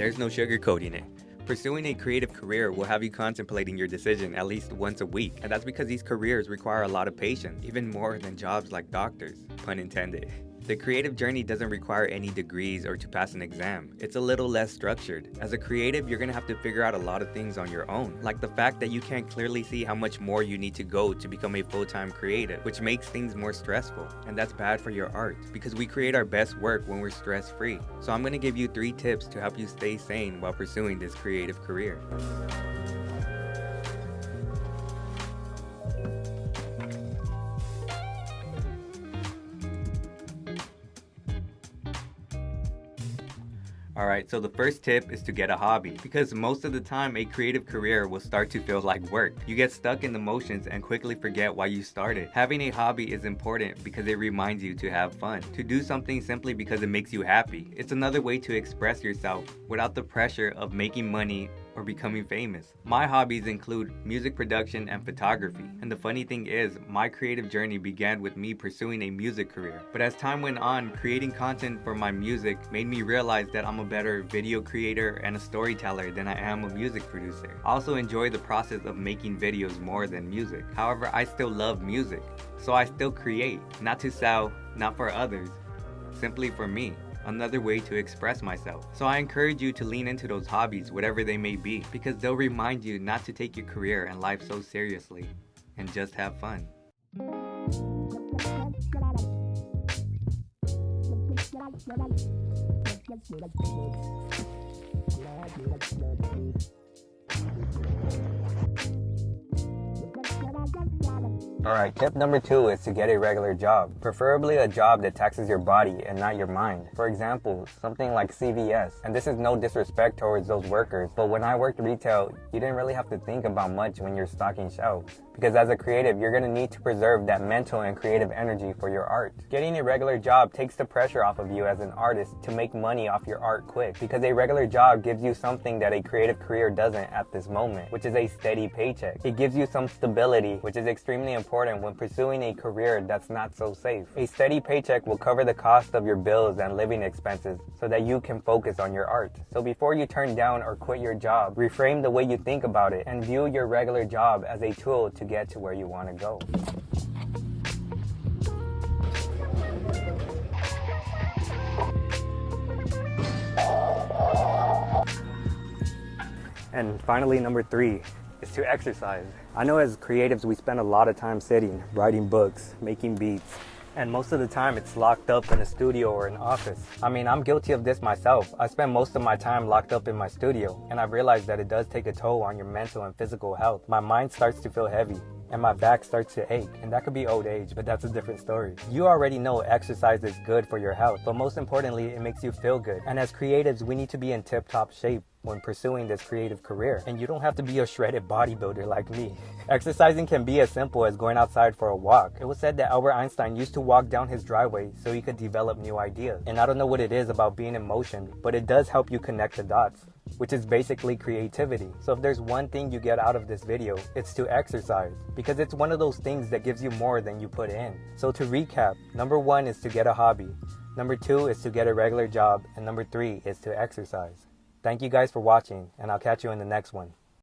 There's no sugarcoating it. Pursuing a creative career will have you contemplating your decision at least once a week, and that's because these careers require a lot of patience, even more than jobs like doctors, pun intended. The creative journey doesn't require any degrees or to pass an exam. It's a little less structured. As a creative, you're gonna have to figure out a lot of things on your own, like the fact that you can't clearly see how much more you need to go to become a full-time creative, which makes things more stressful, and that's bad for your art, because we create our best work when we're stress-free. So I'm gonna give you 3 tips to help you stay sane while pursuing this creative career. Alright, so the first tip is to get a hobby, because most of the time a creative career will start to feel like work. You get stuck in the motions and quickly forget why you started. Having a hobby is important because it reminds you to have fun, to do something simply because it makes you happy. It's another way to express yourself without the pressure of making money or becoming famous. My hobbies include music production and photography, and the funny thing is, my creative journey began with me pursuing a music career. But as time went on, creating content for my music made me realize that I'm a better video creator and a storyteller than I am a music producer. I also enjoy the process of making videos more than music. However, I still love music, so I still create, not to sell, not for others, simply for me. Another way to express myself. So I encourage you to lean into those hobbies, whatever they may be, because they'll remind you not to take your career and life so seriously, and just have fun. Alright, tip number 2 is to get a regular job, preferably a job that taxes your body and not your mind. For example, something like CVS, and this is no disrespect towards those workers, but when I worked retail, you didn't really have to think about much when you're stocking shelves. Because as a creative, you're going to need to preserve that mental and creative energy for your art. Getting a regular job takes the pressure off of you as an artist to make money off your art quick, because a regular job gives you something that a creative career doesn't at this moment, which is a steady paycheck. It gives you some stability, which is extremely important when pursuing a career that's not so safe. A steady paycheck will cover the cost of your bills and living expenses so that you can focus on your art. So before you turn down or quit your job, reframe the way you think about it and view your regular job as a tool to get to where you want to go. And finally, number 3 is to exercise. I know as creatives we spend a lot of time sitting, writing books, making beats, and most of the time it's locked up in a studio or an office. I mean, I'm guilty of this myself. I spend most of my time locked up in my studio, and I've realized that it does take a toll on your mental and physical health. My mind starts to feel heavy, and my back starts to ache, and that could be old age, but that's a different story. You already know exercise is good for your health, but most importantly, it makes you feel good. And as creatives, we need to be in tip-top shape when pursuing this creative career. And you don't have to be a shredded bodybuilder like me. Exercising can be as simple as going outside for a walk. It was said that Albert Einstein used to walk down his driveway so he could develop new ideas. And I don't know what it is about being in motion, but it does help you connect the dots, which is basically creativity. So if there's one thing you get out of this video, it's to exercise, because it's one of those things that gives you more than you put in. So to recap, number 1 is to get a hobby, number 2 is to get a regular job, and number 3 is to exercise. Thank you guys for watching, and I'll catch you in the next one.